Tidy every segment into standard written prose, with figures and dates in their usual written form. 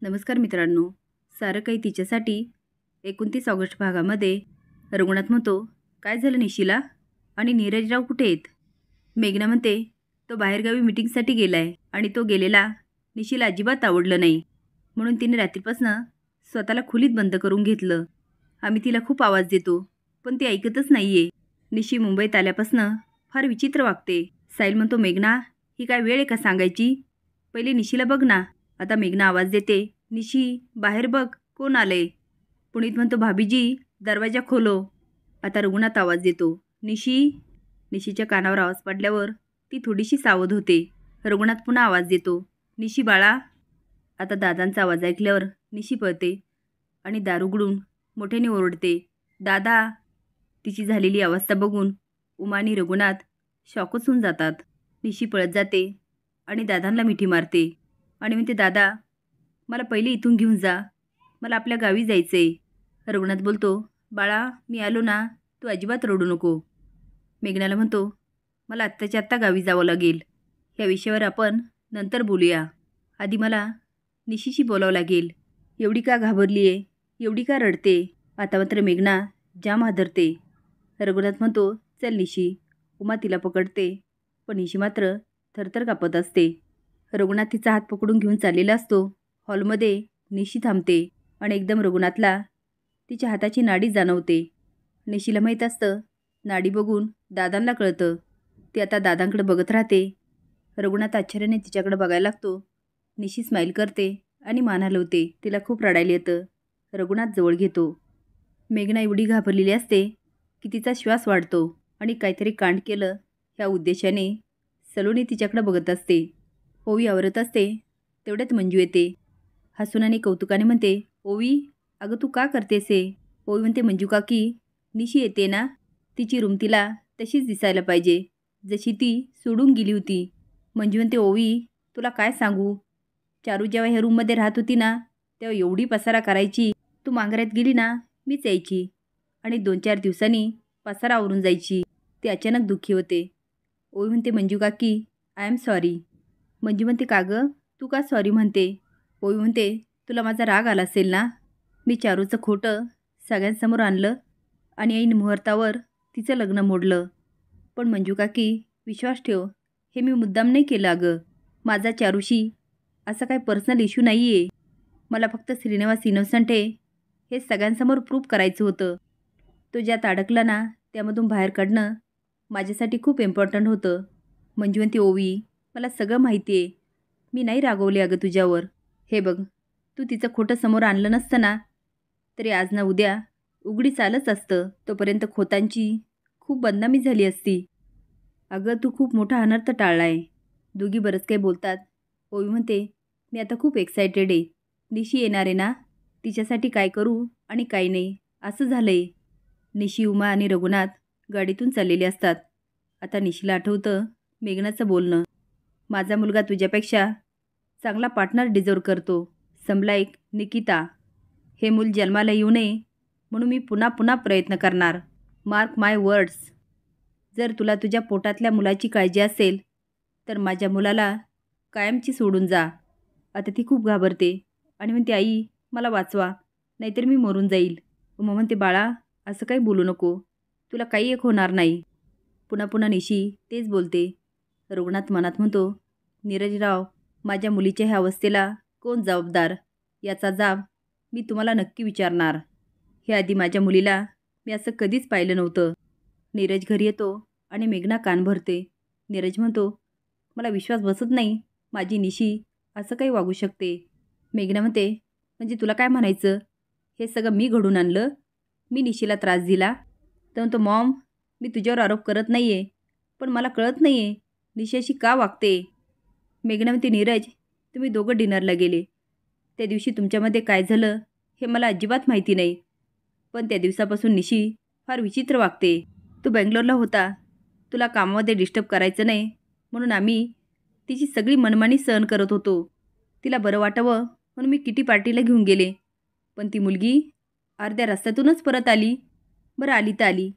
नमस्कार मित्रांनो. सारं काही तिच्यासाठी 29 ऑगस्ट भागामध्ये रघुनाथ म्हणतो, काय झालं निशिला? आणि नीरजराव कुठे आहेत? मेघना म्हणते, तो बाहेरगावी मीटिंगसाठी गेलाय आणि तो गेलेला निशिला अजिबात आवडलं नाही, म्हणून तिने रात्रीपासनं स्वतःला खोलीत बंद करून घेतलं. आम्ही तिला खूप आवाज देतो, पण ती ऐकतच नाहीये. निशी मुंबईत आल्यापासनं फार विचित्र वागते. साहिल म्हणतो, मेघना, ही काय वेळ आहे का सांगायची? पहिले निशीला बघ ना. आता मेघना आवाज देते, निशी बाहेर बघ, कोण आलंय? पुनीत म्हणतो, भाभीजी दरवाजा खोलो. आता रघुनाथ आवाज देतो, निशी. निशीच्या कानावर आवाज पडल्यावर ती थोडीशी सावध होते. रघुनाथ पुन्हा आवाज देतो, निशी बाळा. आता दादांचा आवाज ऐकल्यावर निशी पळते आणि दार उघडून मोठ्याने ओरडते, दादा. तिची झालेली अवस्था बघून उमा आणि रघुनाथ शॉकच होऊन जातात. निशी पळत जाते आणि दादांना मिठी मारते आणि म्हणते, दादा मला पहिले इथून घेऊन जा, मला आपल्या गावी जायचंय. रघुनाथ बोलतो, बाळा मी आलो ना, तू अजिबात रडू नको. मेघनाला म्हणतो, मला आत्ताच्या आत्ता गावी जावं लागेल. या विषयावर आपण नंतर बोलूया. आधी मला निशीशी बोलावं लागेल. एवढी का घाबरली आहे? एवढी का रडते? आता मात्र मेघना जाम हादरते. रघुनाथ म्हणतो, चल निशी. उमा तिला पकडते, पण निशी मात्र थरथर कापत असते. रघुनाथ तिचा हात पकडून घेऊन चाललेला असतो. हॉलमध्ये निशी थांबते आणि एकदम रघुनाथला तिच्या हाताची नाडी जाणवते. निशीला माहीत असतं, नाडी बघून दादांना कळतं. ती आता दादांकडे बघत राहते. रघुनाथ आश्चर्याने तिच्याकडे बघायला लागतो. निशी स्माईल करते आणि मान हलवते. तिला खूप रडायला येतं. रघुनाथ जवळ घेतो. मेघना एवढी घाबरलेली असते की तिचा श्वास वाढतो आणि काहीतरी कांड केलं ह्या उद्देशाने सलोनी तिच्याकडे बघत असते. ओवी आवरत असते. तेवढ्यात मंजू येते. हसून आणि कौतुकाने म्हणते, ओवी अगं तू का करतेस हे? ओवी म्हणते, मंजू काकी, निशी येते ना, तिची रूम तिला तशीच दिसायला पाहिजे जशी ती सोडून गेली होती. मंजू म्हणते, ओवी तुला काय सांगू, चारू जेव्हा ह्या रूममध्ये राहत होती ना, तेव्हा एवढी पसारा करायची. तू मांगऱ्यात गेली ना, मीच यायची आणि 2-4 दिवसांनी पसारा आवरून जायची. ती अचानक दुःखी होते. ओवी म्हणते, मंजू काकी आय एम सॉरी. मंजू म्हणते, का गं तू का सॉरी म्हणते? ओवी म्हणते, तुला माझा राग आला असेल ना. मी चारूचं खोटं सगळ्यांसमोर आणलं आणि ऐन मुहूर्तावर तिचं लग्न मोडलं. पण मंजू काकी विश्वास ठेव, हे मी मुद्दाम नाही केलं. अगं माझा चारूशी असा काही पर्सनल इश्यू नाही आहे. मला फक्त श्रीनिवास इनोसंट आहे हे सगळ्यांसमोर प्रूव्ह करायचं होतं. तो ज्यात अडकला ना, त्यामधून बाहेर काढणं माझ्यासाठी खूप इम्पॉर्टंट होतं. मंजू म्हणते, ओवी मला सगळं माहिती आहे. मी नाही रागवले अगं तुझ्यावर. हे बघ, तू तिचं खोटं समोर आणलं नसतं ना, तरी आज ना उद्या उघडीच आलंच असतं. तोपर्यंत खोतांची खूप बदनामी झाली असती. अगं तू खूप मोठा अनर्थ टाळला आहे. दोघी बरंच काही बोलतात. ओवी म्हणते, मी आता खूप एक्सायटेड आहे. निशी येणार आहे ना, तिच्यासाठी काय करू आणि काय नाही असं झालं आहे. निशी, उमा आणि रघुनाथ गाडीतून चाललेले असतात. आता निशीला आठवतं मेघनाचं बोलणं, माझा मुलगा तुझ्यापेक्षा चांगला पार्टनर डिझर्व करतो. समलाईक निकिता. हे मूल जन्माला येऊ नये म्हणून मी पुन्हा पुन्हा प्रयत्न करणार. मार्क माय वर्ड्स. जर तुला तुझ्या पोटातल्या मुलाची काळजी असेल तर माझ्या मुलाला कायमची सोडून जा. आता ती खूप घाबरते आणि म्हणते, आई मला वाचवा, नाहीतर मी मरून जाईल. उमा म्हणते, बाळा असं काही बोलू नको, तुला काही एक होणार नाही. पुन्हा पुन्हा निशी तेच बोलते. रघुनाथ मनात म्हणतो, नीरजराव, माझ्या मुलीच्या ह्या अवस्थेला कोण जबाबदार याचा जाब मी तुम्हाला नक्की विचारणार. हे आधी माझ्या मुलीला मी असं कधीच पाहिलं नव्हतं. नीरज घरी येतो आणि मेघना कान भरते. नीरज म्हणतो, मला विश्वास बसत नाही माझी निशी असं काही वागू शकते. मेघना म्हणते, म्हणजे तुला काय म्हणायचं, हे सगळं मी घडून आणलं, मी निशीला त्रास दिला? तर म्हणतो, मॉम मी तुझ्यावर आरोप करत नाही आहे, पण मला कळत नाही आहे निशी अशी का वागते. मेघना म्हणते, नीरज तुम्ही दोघं डिनरला गेले त्या दिवशी तुमच्यामध्ये काय झालं हे मला अजिबात माहिती नाही, पण त्या दिवसापासून निशी फार विचित्र वागते. तू बेंगलोरला होता, तुला कामामध्ये डिस्टर्ब करायचं नाही म्हणून आम्ही तिची सगळी मनमानी सहन करत होतो. तिला बरं वाटावं म्हणून मी किटी पार्टीला घेऊन गेले, पण ती मुलगी अर्ध्या रस्त्यातूनच परत आली. बरं आली तर आली,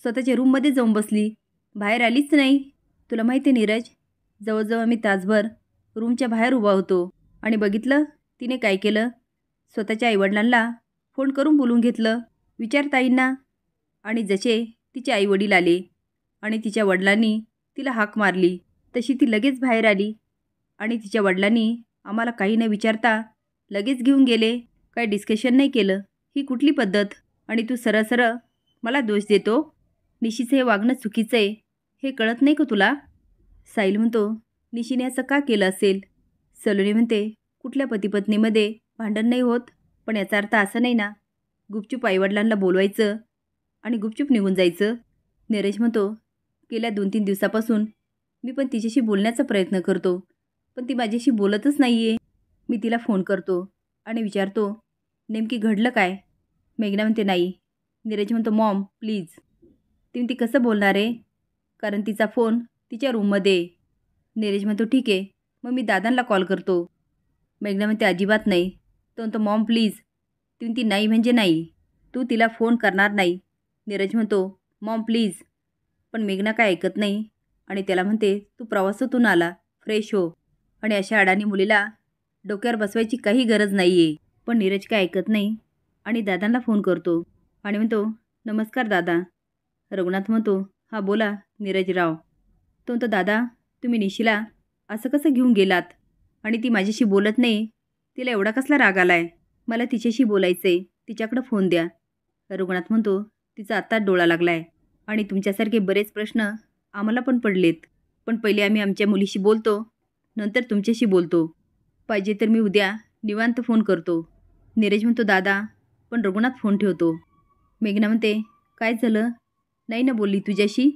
स्वतःच्या रूममध्ये जाऊन बसली, बाहेर आलीच नाही. तुला माहिती आहे नीरज, जवळजवळ मी तासभर रूमच्या बाहेर उभा होतो आणि बघितलं तिने काय केलं, स्वतःच्या आईवडिलांना फोन करून बोलवून घेतलं, विचार ताईंना. आणि जसे तिचे आईवडील आले आणि तिच्या वडिलांनी तिला हाक मारली तशी ती लगेच बाहेर आली आणि तिच्या वडिलांनी आम्हाला काही न विचारता लगेच घेऊन गेले. काही डिस्कशन नाही केलं. ही कुठली पद्धत? आणि तू सरळ सरळ मला दोष देतो. निशीचं हे वागणं चुकीचं आहे, हे कळत नाही का तुला? साहिल म्हणतो, निशीने असं का केलं असेल? सलोनी म्हणते, कुठल्या पतीपत्नीमध्ये भांडण नाही होत, पण याचा अर्थ असं नाही ना गुपचूप आईवडिलांना बोलवायचं आणि गुपचूप निघून जायचं. नीरज म्हणतो, गेल्या 2-3 दिवसापासून मी पण तिच्याशी बोलण्याचा प्रयत्न करतो, पण ती माझ्याशी बोलतच नाही आहे. मी तिला फोन करतो आणि विचारतो, नेमकी घडलं काय? मेघना म्हणते, नाही. नीरज म्हणतो, मॉम प्लीज. ती म्हणते, कसं बोलणार आहे? कारण तिचा फोन तिच्या रूममध्ये आहे. नीरज म्हणतो, ठीक आहे, मग मी दादांना कॉल करतो. मेघना म्हणते, अजिबात नाही. तो म्हणतो, मॉम प्लीज. ती म्हणते, नाही म्हणजे नाही, तू तिला फोन करणार नाही. नीरज म्हणतो, मॉम प्लीज. पण मेघना काय ऐकत नाही आणि त्याला म्हणते, तू प्रवासातून आला, फ्रेश हो आणि अशा अडाणी मुलीला डोक्यावर बसवायची काही गरज नाही आहे. पण नीरज काय ऐकत नाही आणि दादांना फोन करतो आणि म्हणतो, नमस्कार दादा. रघुनाथ म्हणतो, हां बोला नीरजराव. तो म्हणतो, दादा तुम्ही निशीला असं कसं घेऊन गेलात आणि ती माझ्याशी बोलत नाही, तिला एवढा कसला राग आलाय? मला तिच्याशी बोलायचं आहे, तिच्याकडं फोन द्या. रघुनाथ म्हणतो, तिचा आत्ताच डोळा लागलाय आणि तुमच्यासारखे बरेच प्रश्न आम्हाला पण पडलेत, पण पहिले आम्ही आमच्या मुलीशी बोलतो, नंतर तुमच्याशी बोलतो. पाहिजे तर मी उद्या निवांत फोन करतो. नीरज म्हणतो, दादा पण रघुनाथ फोन ठेवतो. मेघना म्हणते, काय झालं? नाही ना बोलली तुझ्याशी?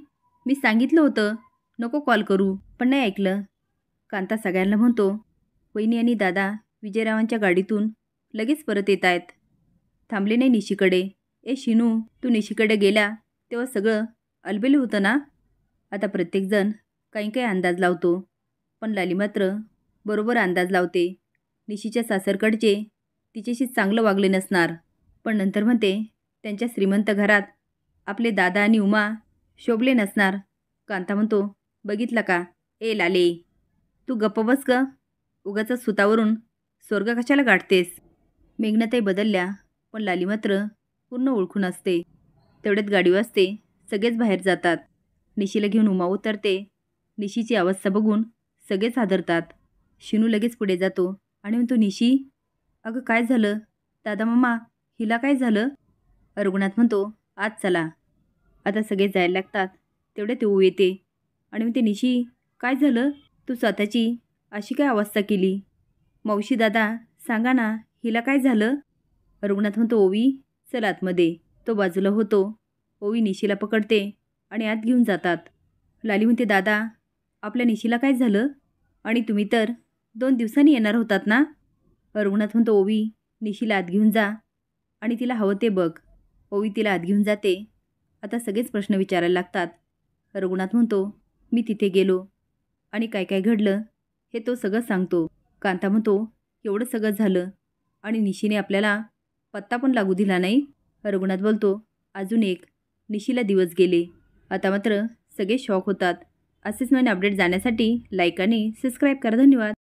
मी सांगितलं होतं नको कॉल करू, पण नाही ऐकलं. कांता सगळ्यांना म्हणतो, वहिनी आणि दादा विजयरावांच्या गाडीतून लगेच परत येत आहेत. थांबले नाही निशीकडे. ए शिनू, तू निशीकडे गेला तेव्हा सगळं अलबेलं होतं ना? आता प्रत्येकजण काही काही अंदाज लावतो, पण लाली मात्र बरोबर अंदाज लावते. निशीच्या सासरकडचे तिच्याशी चांगलं वागले नसणार, पण नंतर म्हणते त्यांच्या श्रीमंत घरात आपले दादा आणि उमा शोभले नसणार. कांता म्हणतो, बघितलं का? ए लाले, तू गप्प बस ग, उगाच सुतावरून स्वर्ग कशाला गाठतेस? मेघनाताई बदलल्या, पण लाली मात्र पूर्ण ओळखून असते. तेवढ्यात गाडी वाजते, सगळेच बाहेर जातात. निशीला घेऊन उमा उतरते. निशीची अवस्था बघून सगळेच हादरतात. शिनू लगेच पुढे जातो आणि म्हणतो, निशी अगं काय झालं? दादा मामा हिला काय झालं? रघुनाथ म्हणतो, आज चला. आता सगळे जायला लागतात. तेवढ्यात येऊ येते आणि म्हणते, निशी काय झालं? तू स्वतःची अशी काय अवस्था केली? मावशी दादा सांगा ना, हिला काय झालं? रघुनाथ म्हणतो, ओवी चल आतमध्ये. तो बाजूला होतो. ओवी निशीला पकडते आणि आत घेऊन जातात. लाली म्हणते, दादा आपल्या निशीला काय झालं? आणि तुम्ही तर 2 दिवसांनी येणार होतात ना? रघुनाथ म्हणतो, ओवी निशीला आत घेऊन जा आणि तिला हवं ते बघ. ओवी तिला आत घेऊन जाते. आता सगळेच प्रश्न विचारायला लागतात. रघुनाथ म्हणतो, मी तिथे गेलो आणि काय काय घडलं हे तो सगळं सांगतो. कांता म्हणतो, एवढं सगळं झालं आणि निशीने आपल्याला पत्ता पण लागू दिला नाही. रघुनाथ बोलतो, अजून एक, निशीला दिवस गेले. आता मात्र सगळे शॉक होतात. असेच नवीन अपडेट जाण्यासाठी लाईक आणि सबस्क्राईब करा. धन्यवाद.